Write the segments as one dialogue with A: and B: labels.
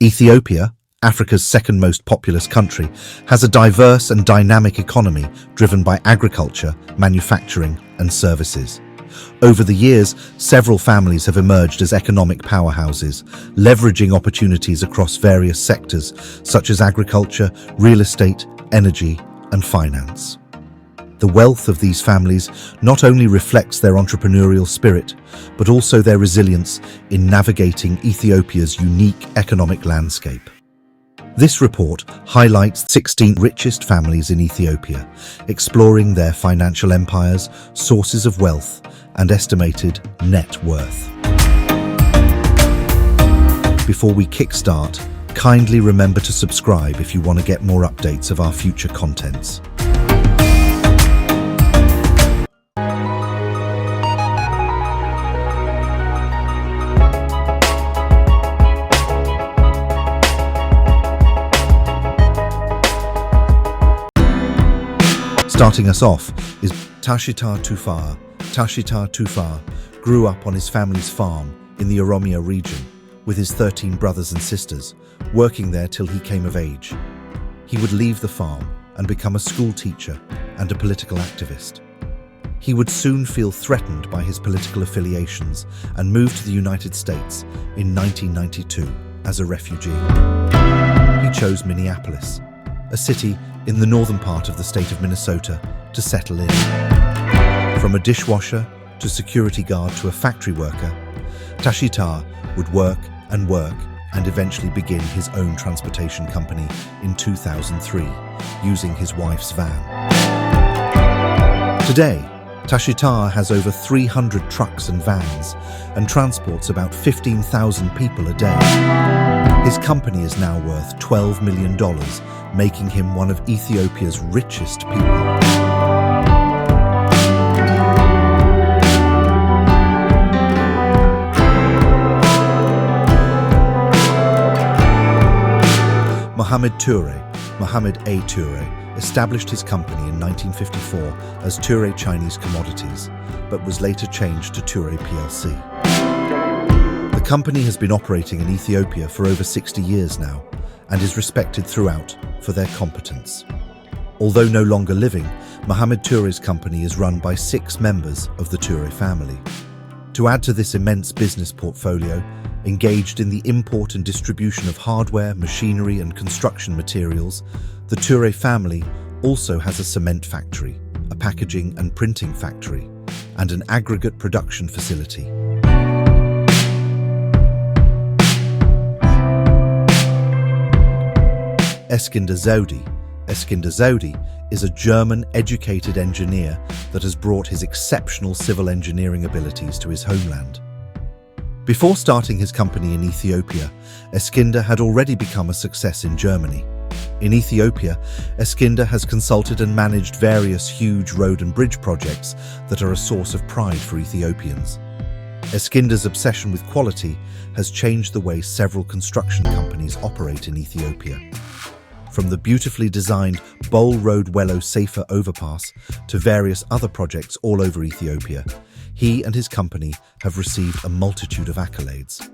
A: Ethiopia, Africa's second most populous country, has a diverse and dynamic economy driven by agriculture, manufacturing, and services. Over the years, several families have emerged as economic powerhouses, leveraging opportunities across various sectors such as agriculture, real estate, energy, and finance. The wealth of these families not only reflects their entrepreneurial spirit, but also their resilience in navigating Ethiopia's unique economic landscape. This report highlights 16 richest families in Ethiopia, exploring their financial empires, sources of wealth, and estimated net worth. Before we kickstart, kindly remember to subscribe if you want to get more updates of our future contents. Starting us off is Istashar Tufar. Istashar Tufar grew up on his family's farm in the Oromia region with his 13 brothers and sisters, working there till he came of age. He would leave the farm and become a school teacher and a political activist. He would soon feel threatened by his political affiliations and move to the United States in 1992 as a refugee. He chose Minneapolis, a city in the northern part of the state of Minnesota, to settle in. From a dishwasher to security guard to a factory worker, Istashar would work and eventually begin his own transportation company in 2003, using his wife's van. Today, Istashar has over 300 trucks and vans and transports about 15,000 people a day. His company is now worth $12 million, making him one of Ethiopia's richest people. Mohamed A. Toure, established his company in 1954 as Toure Chinese Commodities, but was later changed to Toure plc. The company has been operating in Ethiopia for over 60 years now and is respected throughout for their competence. Although no longer living, Mohamed Toure's company is run by 6 members of the Toure family. To add to this immense business portfolio, engaged in the import and distribution of hardware, machinery, and construction materials, the Toure family also has a cement factory, a packaging and printing factory, and an aggregate production facility. Eskinder Zodi. Eskinder Zodi is a German-educated engineer that has brought his exceptional civil engineering abilities to his homeland. Before starting his company in Ethiopia, Eskinder had already become a success in Germany. In Ethiopia, Eskinder has consulted and managed various huge road and bridge projects that are a source of pride for Ethiopians. Eskinder's obsession with quality has changed the way several construction companies operate in Ethiopia. From the beautifully designed Bole Road Wello Safer overpass to various other projects all over Ethiopia, he and his company have received a multitude of accolades.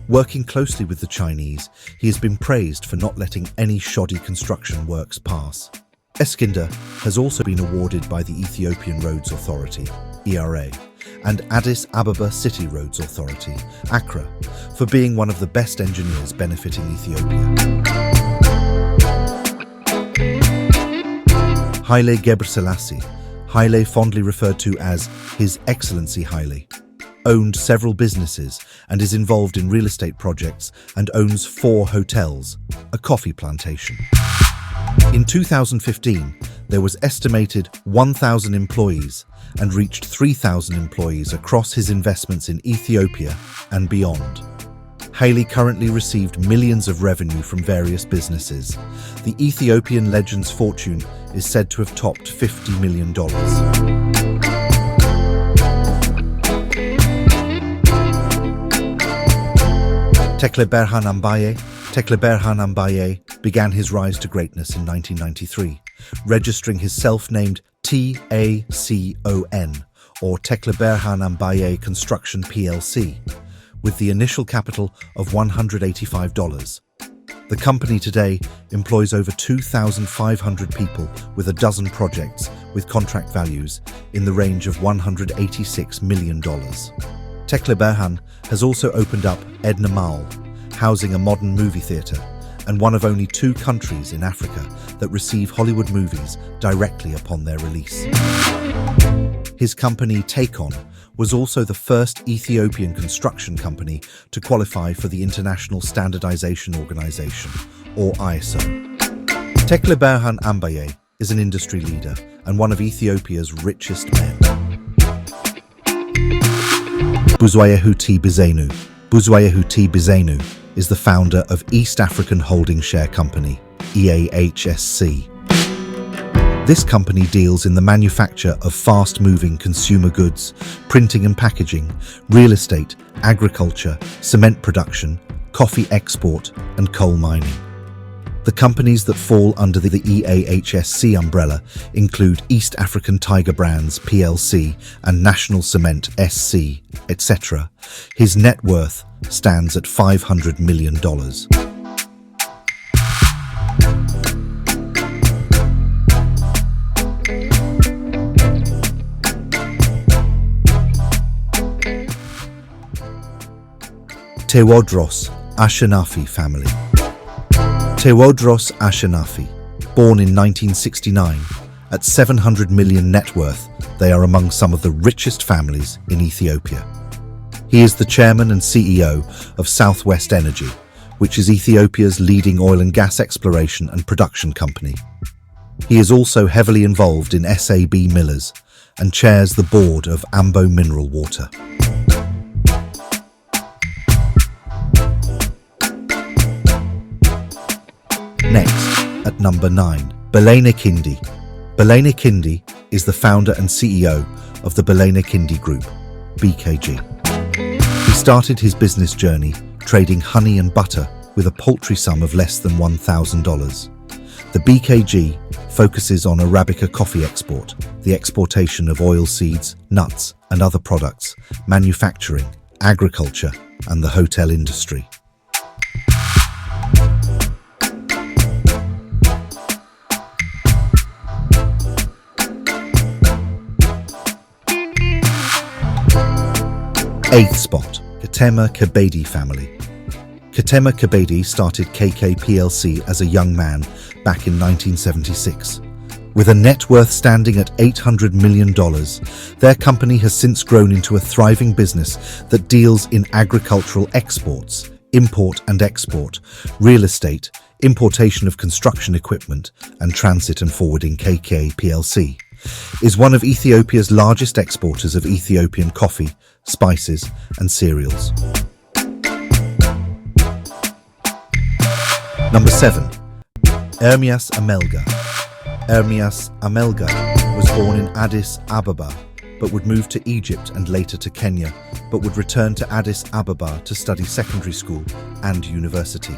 A: Working closely with the Chinese, he has been praised for not letting any shoddy construction works pass. Eskinder has also been awarded by the Ethiopian Roads Authority, ERA, and Addis Ababa City Roads Authority, ACRA, for being one of the best engineers benefiting Ethiopia. Haile Gebrselassie, Haile fondly referred to as His Excellency Haile, owned several businesses and is involved in real estate projects and owns 4 hotels, a coffee plantation. In 2015, there was estimated 1,000 employees and reached 3,000 employees across his investments in Ethiopia and beyond. Haile currently received millions of revenue from various businesses. The Ethiopian legend's fortune is said to have topped $50 million. Techan Anday began his rise to greatness in 1993, registering his self-named TACON, or Techan Anday Construction plc, with the initial capital of $185. The company today employs over 2,500 people with a dozen projects with contract values in the range of $186 million. Techan has also opened up Edna Mall, housing a modern movie theatre and one of only 2 countries in Africa that receive Hollywood movies directly upon their release. His company, Techan, was also the first Ethiopian construction company to qualify for the International Standardization Organization, or ISO. Techan Anday is an industry leader and one of Ethiopia's richest men. HTI Bizu. HTI Bizu is the founder of East African Holding Share Company, EAHSC. This company deals in the manufacture of fast-moving consumer goods, printing and packaging, real estate, agriculture, cement production, coffee export, and coal mining. The companies that fall under the EAHSC umbrella include East African Tiger Brands plc and National Cement SC, etc. His net worth stands at $500 million. Tewodros Ashenafi Family. Tewodros Ashenafi, born in 1969, at 700 million net worth, they are among some of the richest families in Ethiopia. He is the chairman and CEO of Southwest Energy, which is Ethiopia's leading oil and gas exploration and production company. He is also heavily involved in SAB Millers and chairs the board of Ambo Mineral Water. Next, at number 9, Belen Kindi. Belen Kindi is the founder and CEO of the Belen Kindi Group, BKG. He started his business journey trading honey and butter with a paltry sum of less than $1,000. The BKG focuses on Arabica coffee export, the exportation of oilseeds, nuts and other products, manufacturing, agriculture and the hotel industry. Eighth spot, Kma Kabed family. Kma Kabed started KK plc as a young man back in 1976. With a net worth standing at $800 million, their company has since grown into a thriving business that deals in agricultural exports, import and export, real estate, importation of construction equipment, and transit and forwarding. KK plc is one of Ethiopia's largest exporters of Ethiopian coffee, spices and cereals. Number 7. Herms Amelga. Herms Amelga was born in Addis Ababa, but would move to Egypt and later to Kenya, but would return to Addis Ababa to study secondary school and university.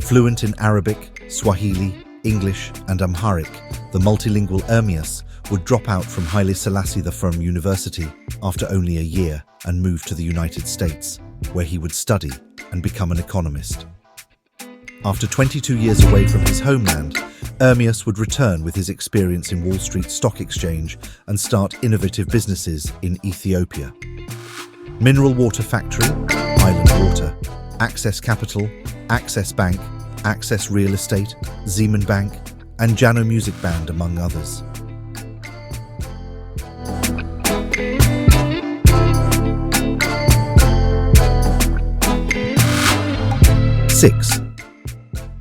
A: Fluent in Arabic, Swahili, English and Amharic, the multilingual Herms would drop out from Haile Selassie I University after only a year and move to the United States, where he would study and become an economist. After 22 years away from his homeland, Herms would return with his experience in Wall Street Stock Exchange and start innovative businesses in Ethiopia. Mineral Water Factory, Island Water, Access Capital, Access Bank, Access Real Estate, Zeman Bank, and Jano Music Band, among others. Six,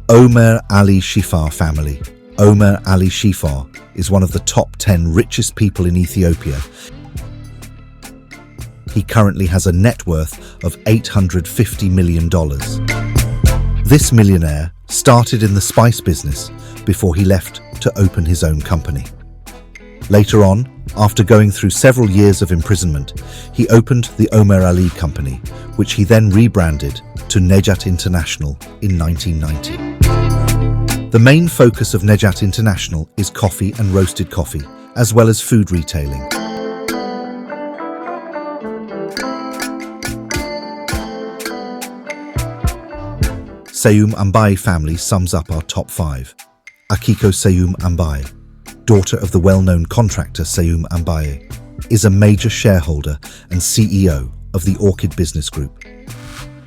A: Omar Ali Shifar family. Omar Ali Shifar is one of the top 10 richest people in Ethiopia. He currently has a net worth of $850 million. This millionaire started in the spice business before he left to open his own company. Later on, after going through several years of imprisonment, he opened the Omar Ali Company, which he then rebranded to Nejat International in 1990. The main focus of Nejat International is coffee and roasted coffee, as well as food retailing. Sayum Ambay family sums up our top 5. Akiko Sayum Ambay, daughter of the well-known contractor Sayum Ambay, is a major shareholder and CEO of the Orchid Business Group.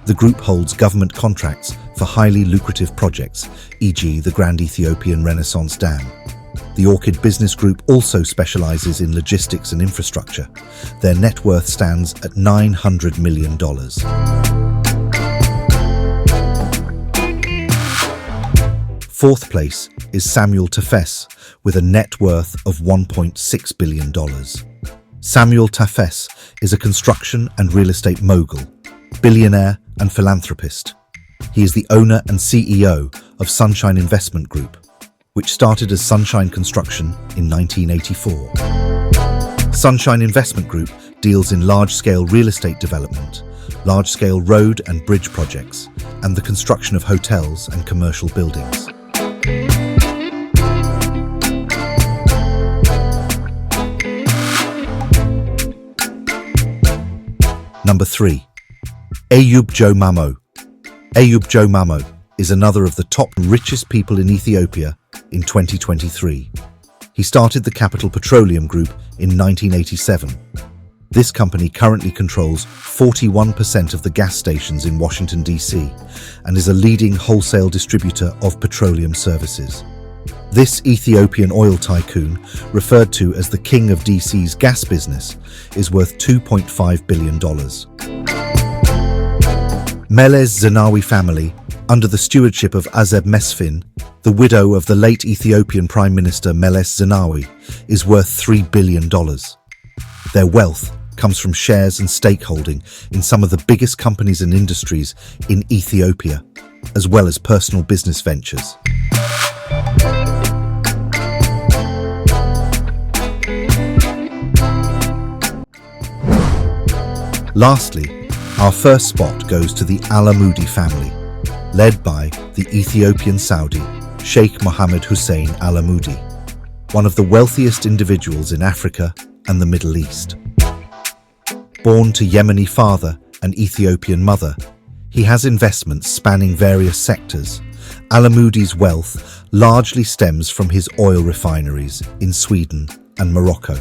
A: The group holds government contracts for highly lucrative projects, e.g. the Grand Ethiopian Renaissance Dam. The Orchid Business Group also specializes in logistics and infrastructure. Their net worth stands at $900 million. Fourth place is Samuel Tafes, with a net worth of $1.6 billion. Samuel Tafes is a construction and real estate mogul, billionaire and philanthropist. He is the owner and CEO of Sunshine Investment Group, which started as Sunshine Construction in 1984. Sunshine Investment Group deals in large-scale real estate development, large-scale road and bridge projects, and the construction of hotels and commercial buildings. Number 3. Joe Mamo. Joe Mamo is another of the top richest people in Ethiopia in 2023. He started the Capital Petroleum Group in 1987. This company currently controls 41% of the gas stations in Washington, D.C., and is a leading wholesale distributor of petroleum services. This Ethiopian oil tycoon, referred to as the king of D.C.'s gas business, is worth $2.5 billion. Melez Zenawi family, under the stewardship of Azeb Mesfin, the widow of the late Ethiopian Prime Minister Meles Zenawi, is worth $3 billion. Their wealth comes from shares and stakeholding in some of the biggest companies and industries in Ethiopia, as well as personal business ventures. Lastly, our first spot goes to the Almmoodi family, led by the Ethiopian Saudi Sheikh Mohammed Hussein Almmoodi, one of the wealthiest individuals in Africa and the Middle East. Born to Yemeni father and Ethiopian mother, he has investments spanning various sectors. Almmoodi's wealth largely stems from his oil refineries in Sweden and Morocco.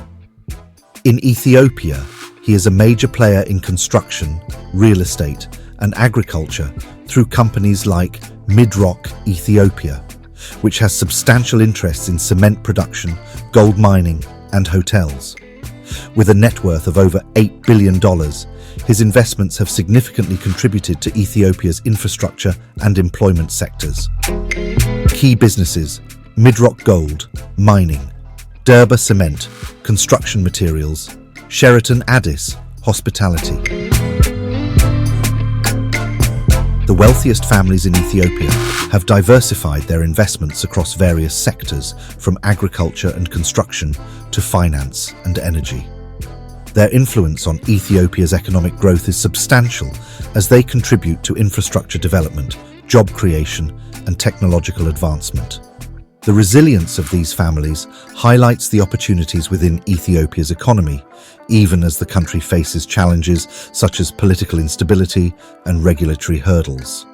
A: In Ethiopia, he is a major player in construction, real estate, and agriculture through companies like Midrock Ethiopia, which has substantial interests in cement production, gold mining, and hotels. With a net worth of over $8 billion, his investments have significantly contributed to Ethiopia's infrastructure and employment sectors. Key businesses: Midrock Gold, mining; Derba Cement, construction materials; Sheraton Addis, hospitality. The wealthiest families in Ethiopia have diversified their investments across various sectors, from agriculture and construction to finance and energy. Their influence on Ethiopia's economic growth is substantial, as they contribute to infrastructure development, job creation, and technological advancement. The resilience of these families highlights the opportunities within Ethiopia's economy, even as the country faces challenges such as political instability and regulatory hurdles.